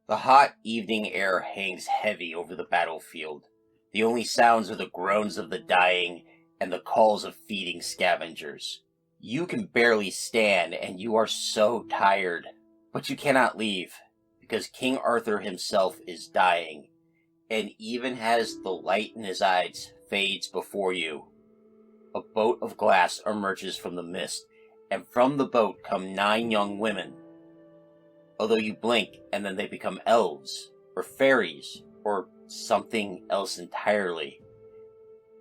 The hot evening air hangs heavy over the battlefield. The only sounds are the groans of the dying and the calls of feeding scavengers. You can barely stand, and you are so tired. But you cannot leave, because King Arthur himself is dying, and even as the light in his eyes fades before you, a boat of glass emerges from the mist, and from the boat come 9 young women. Although you blink, and then they become elves, or fairies, or something else entirely.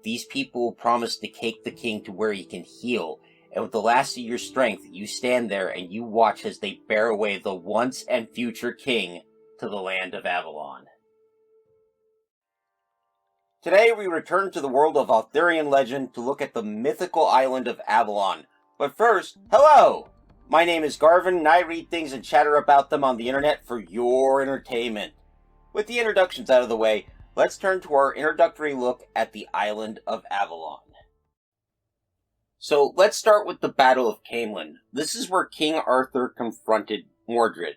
These people promise to take the king to where he can heal, and with the last of your strength, you stand there and you watch as they bear away the once and future king to the land of Avalon. Today we return to the world of Arthurian legend to look at the mythical island of Avalon. But first, hello! My name is Garvin, and I read things and chatter about them on the internet for your entertainment. With the introductions out of the way, let's turn to our introductory look at the Island of Avalon. So let's start with the Battle of Camlann. This is where King Arthur confronted Mordred,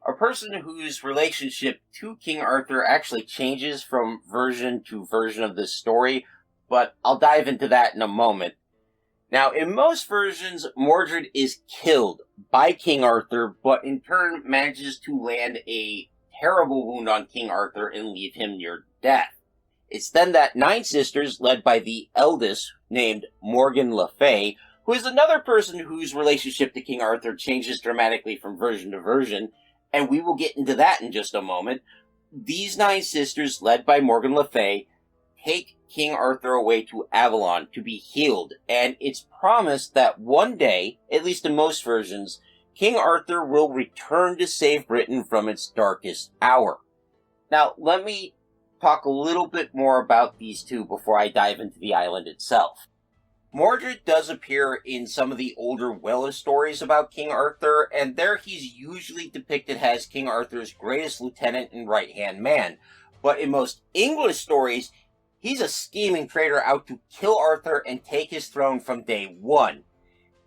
a person whose relationship to King Arthur actually changes from version to version of this story, but I'll dive into that in a moment. Now, in most versions, Mordred is killed by King Arthur, but in turn manages to land a terrible wound on King Arthur and leave him near death. It's then that 9 sisters, led by the eldest, named Morgan le Fay, who is another person whose relationship to King Arthur changes dramatically from version to version, and we will get into that in just a moment. These 9 sisters, led by Morgan le Fay, take King Arthur away to Avalon to be healed, and it's promised that one day, at least in most versions, King Arthur will return to save Britain from its darkest hour. Now, let me talk a little bit more about these two before I dive into the island itself. Mordred does appear in some of the older Welsh stories about King Arthur, and there he's usually depicted as King Arthur's greatest lieutenant and right-hand man. But in most English stories, he's a scheming traitor out to kill Arthur and take his throne from day one.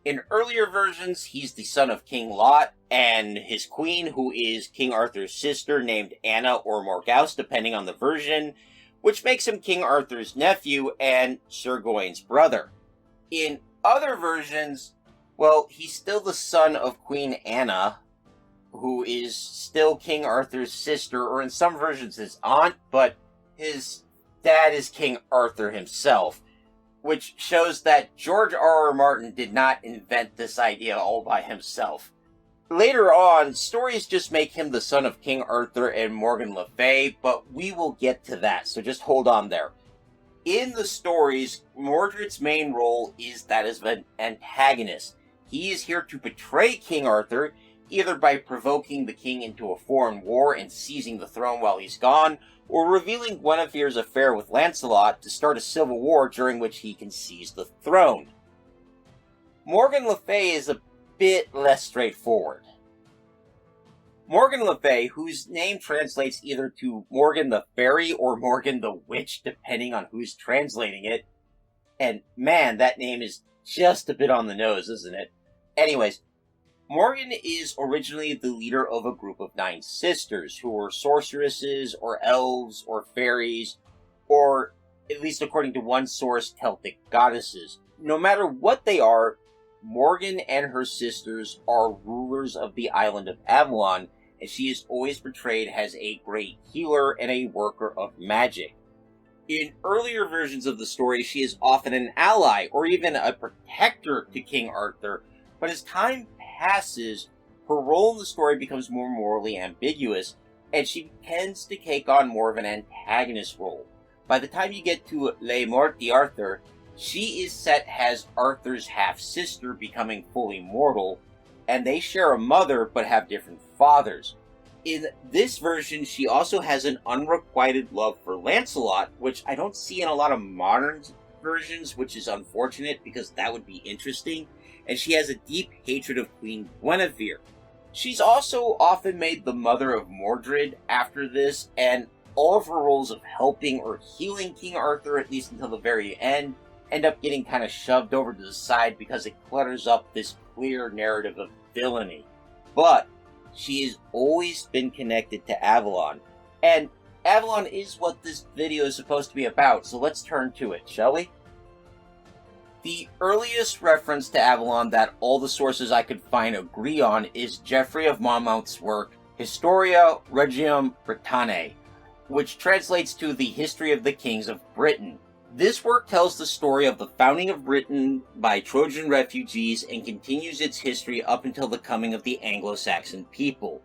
In earlier versions, he's the son of King Lot and his queen, who is King Arthur's sister named Anna or Morgause, depending on the version, which makes him King Arthur's nephew and Sir Gawain's brother. In other versions, well, he's still the son of Queen Anna, who is still King Arthur's sister, or in some versions his aunt, but his dad is King Arthur himself, which shows that George R.R. Martin did not invent this idea all by himself. Later on, stories just make him the son of King Arthur and Morgan le Fay, but we will get to that, so just hold on there. In the stories, Mordred's main role is that as an antagonist. He is here to betray King Arthur, either by provoking the king into a foreign war and seizing the throne while he's gone, or revealing Guinevere's affair with Lancelot to start a civil war during which he can seize the throne. Morgan le Fay is a bit less straightforward. Morgan le Fay, whose name translates either to Morgan the Fairy or Morgan the Witch, depending on who's translating it, and man, that name is just a bit on the nose, isn't it? Anyways, Morgan is originally the leader of a group of 9 sisters, who were sorceresses, or elves, or fairies, or, at least according to one source, Celtic goddesses. No matter what they are, Morgan and her sisters are rulers of the island of Avalon, and she is always portrayed as a great healer and a worker of magic. In earlier versions of the story, she is often an ally, or even a protector to King Arthur, but as time passes, her role in the story becomes more morally ambiguous, and she tends to take on more of an antagonist role. By the time you get to Le Morte d'Arthur, she is set as Arthur's half-sister, becoming fully mortal, and they share a mother but have different fathers. In this version, she also has an unrequited love for Lancelot, which I don't see in a lot of modern versions, which is unfortunate because that would be interesting, and she has a deep hatred of Queen Guinevere. She's also often made the mother of Mordred after this, and all of her roles of helping or healing King Arthur, at least until the very end, end up getting kind of shoved over to the side because it clutters up this clear narrative of villainy. But she has always been connected to Avalon. And Avalon is what this video is supposed to be about, so let's turn to it, shall we? The earliest reference to Avalon that all the sources I could find agree on is Geoffrey of Monmouth's work, Historia Regum Britanniae, which translates to the History of the Kings of Britain. This work tells the story of the founding of Britain by Trojan refugees and continues its history up until the coming of the Anglo-Saxon people.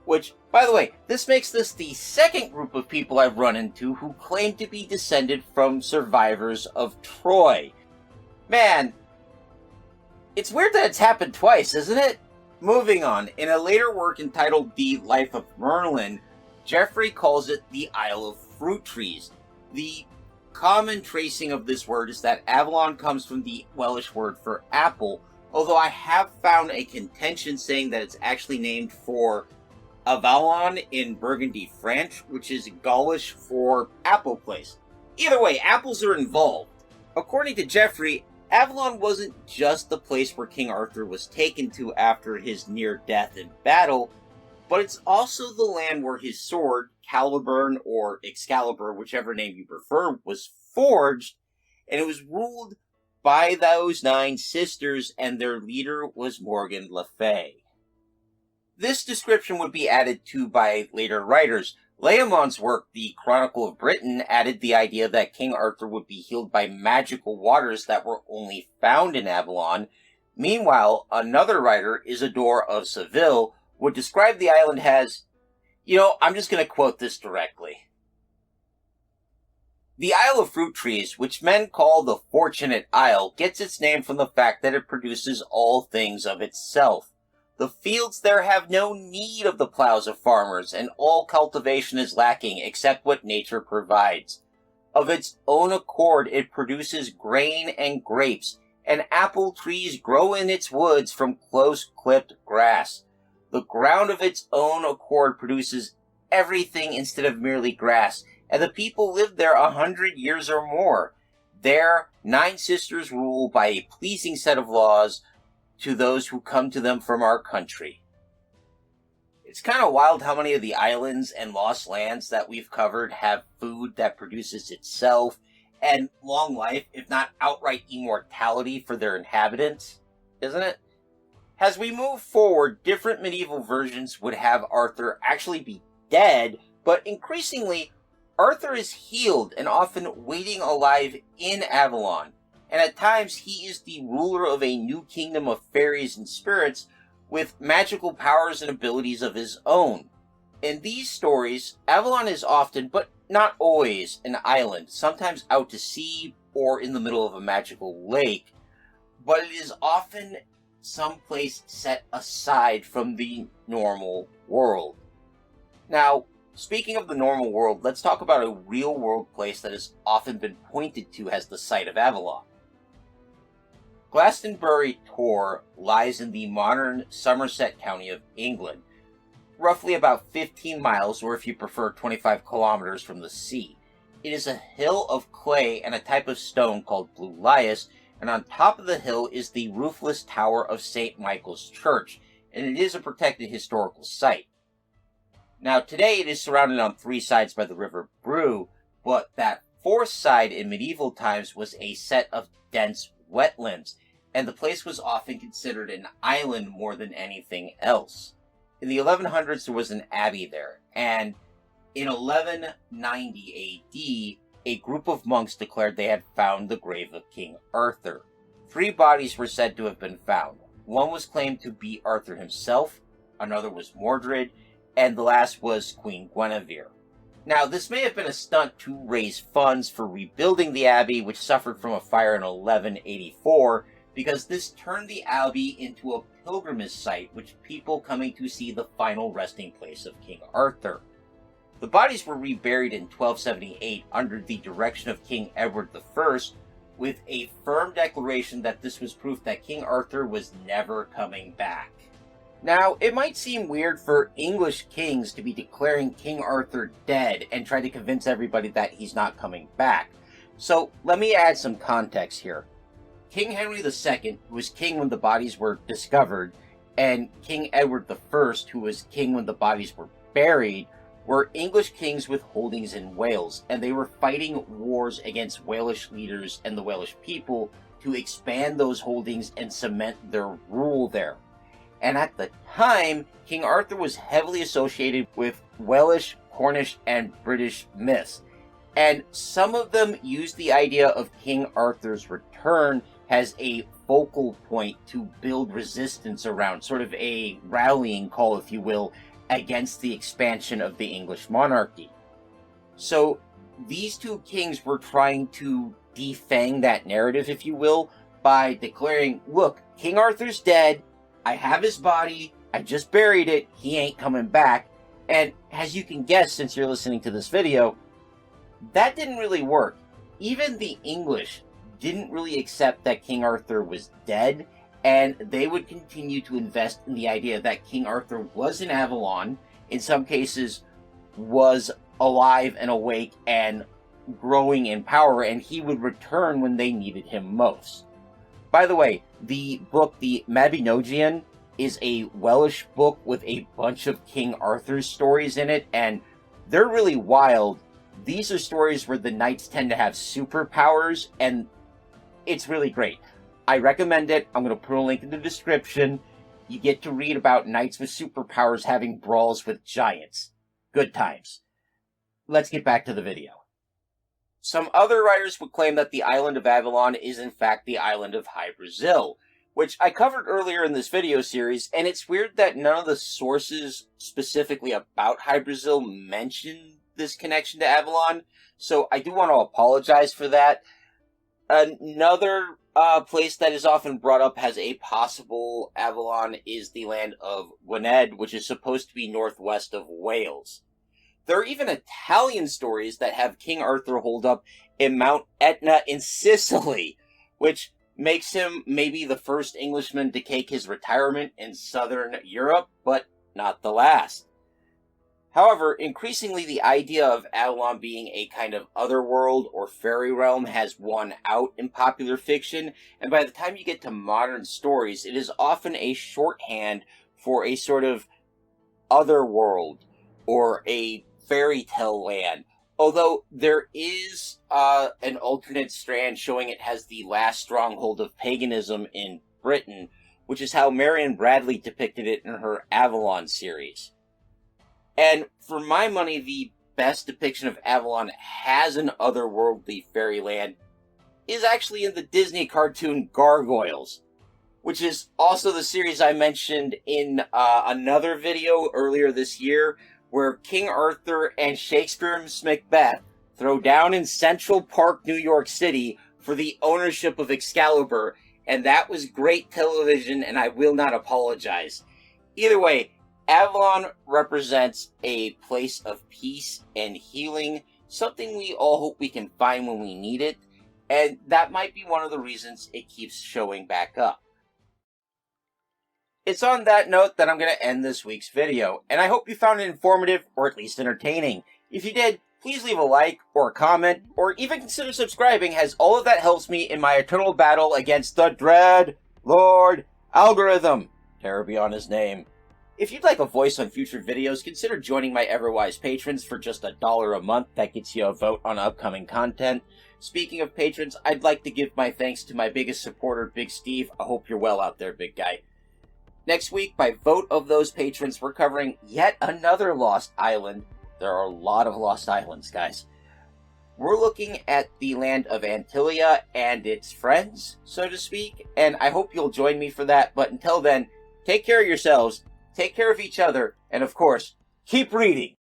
Which, by the way, this makes this the second group of people I've run into who claim to be descended from survivors of Troy. Man, it's weird that it's happened twice, isn't it? Moving on, in a later work entitled The Life of Merlin, Geoffrey calls it the Isle of Fruit Trees. The common tracing of this word is that Avalon comes from the Welsh word for apple, although I have found a contention saying that it's actually named for Avalon in Burgundy, France, which is Gaulish for apple place. Either way, apples are involved. According to Geoffrey, Avalon wasn't just the place where King Arthur was taken to after his near death in battle, but it's also the land where his sword, Caliburn or Excalibur, whichever name you prefer, was forged, and it was ruled by those 9 sisters, and their leader was Morgan le Fay. This description would be added to by later writers. Layamon's work, The Chronicle of Britain, added the idea that King Arthur would be healed by magical waters that were only found in Avalon. Meanwhile, another writer, Isidore of Seville, would describe the island as, I'm just going to quote this directly. The Isle of Fruit Trees, which men call the Fortunate Isle, gets its name from the fact that it produces all things of itself. The fields there have no need of the plows of farmers, and all cultivation is lacking except what nature provides. Of its own accord it produces grain and grapes, and apple trees grow in its woods from close-clipped grass. The ground of its own accord produces everything instead of merely grass, and the people live there 100 years or more. There, 9 sisters rule by a pleasing set of laws to those who come to them from our country. It's kind of wild how many of the islands and lost lands that we've covered have food that produces itself, and long life, if not outright immortality for their inhabitants, isn't it? As we move forward, different medieval versions would have Arthur actually be dead, but increasingly, Arthur is healed and often waiting alive in Avalon, and at times he is the ruler of a new kingdom of fairies and spirits with magical powers and abilities of his own. In these stories, Avalon is often, but not always, an island, sometimes out to sea or in the middle of a magical lake, but it is often someplace set aside from the normal world. Now, speaking of the normal world, let's talk about a real-world place that has often been pointed to as the site of Avalon. Glastonbury Tor lies in the modern Somerset County of England, roughly about 15 miles, or if you prefer, 25 kilometers from the sea. It is a hill of clay and a type of stone called blue lias, and on top of the hill is the roofless tower of St. Michael's Church, and it is a protected historical site. Now, today it is surrounded on 3 sides by the River Brue, but that 4th side in medieval times was a set of dense wetlands, and the place was often considered an island more than anything else. In the 1100s, there was an abbey there, and in 1190 AD, a group of monks declared they had found the grave of King Arthur. 3 bodies were said to have been found. One was claimed to be Arthur himself, another was Mordred, and the last was Queen Guinevere. Now, this may have been a stunt to raise funds for rebuilding the abbey, which suffered from a fire in 1184, because this turned the abbey into a pilgrimage site, with people coming to see the final resting place of King Arthur. The bodies were reburied in 1278 under the direction of King Edward I, with a firm declaration that this was proof that King Arthur was never coming back. Now, it might seem weird for English kings to be declaring King Arthur dead and try to convince everybody that he's not coming back. So, let me add some context here. King Henry II, who was king when the bodies were discovered, and King Edward I, who was king when the bodies were buried, were English kings with holdings in Wales, and they were fighting wars against Walish leaders and the Walish people to expand those holdings and cement their rule there. And at the time, King Arthur was heavily associated with Welsh, Cornish, and British myths. And some of them used the idea of King Arthur's return as a focal point to build resistance around, sort of a rallying call, if you will, against the expansion of the English monarchy. So these two kings were trying to defang that narrative, if you will, by declaring, look, King Arthur's dead, I have his body, I just buried it, he ain't coming back. And as you can guess, since you're listening to this video, that didn't really work. Even the English didn't really accept that King Arthur was dead, and they would continue to invest in the idea that King Arthur was in Avalon, in some cases was alive and awake and growing in power, and he would return when they needed him most. By the way, the book, the Mabinogion, is a Welsh book with a bunch of King Arthur's stories in it, and they're really wild. These are stories where the knights tend to have superpowers, and it's really great. I recommend it. I'm going to put a link in the description. You get to read about knights with superpowers having brawls with giants. Good times. Let's get back to the video. Some other writers would claim that the island of Avalon is in fact the island of High Brazil, which I covered earlier in this video series, and it's weird that none of the sources specifically about High Brazil mention this connection to Avalon, so I do want to apologize for that. Another place that is often brought up as a possible Avalon is the land of Gwynedd, which is supposed to be northwest of Wales. There are even Italian stories that have King Arthur holed up in Mount Etna in Sicily, which makes him maybe the first Englishman to take his retirement in southern Europe, but not the last. However, increasingly the idea of Avalon being a kind of otherworld or fairy realm has won out in popular fiction, and by the time you get to modern stories, it is often a shorthand for a sort of otherworld or a fairy tale land. Although there is an alternate strand showing it has the last stronghold of paganism in Britain, which is how Marion Bradley depicted it in her Avalon series. And for my money, the best depiction of Avalon as an otherworldly fairyland is actually in the Disney cartoon Gargoyles, which is also the series I mentioned in another video earlier this year, where King Arthur and Shakespeare's Macbeth throw down in Central Park, New York City for the ownership of Excalibur, and that was great television, and I will not apologize. Either way, Avalon represents a place of peace and healing, something we all hope we can find when we need it, and that might be one of the reasons it keeps showing back up. It's on that note that I'm going to end this week's video, and I hope you found it informative or at least entertaining. If you did, please leave a like or a comment, or even consider subscribing, as all of that helps me in my eternal battle against the dread Lord Algorithm. Terror be on his name. If you'd like a voice on future videos, consider joining my Everwise patrons for just $1 a month. That gets you a vote on upcoming content. Speaking of patrons, I'd like to give my thanks to my biggest supporter, Big Steve. I hope you're well out there, big guy. Next week, by vote of those patrons, we're covering yet another Lost Island. There are a lot of Lost Islands, guys. We're looking at the land of Antilia and its friends, so to speak, and I hope you'll join me for that. But until then, take care of yourselves, take care of each other, and of course, keep reading!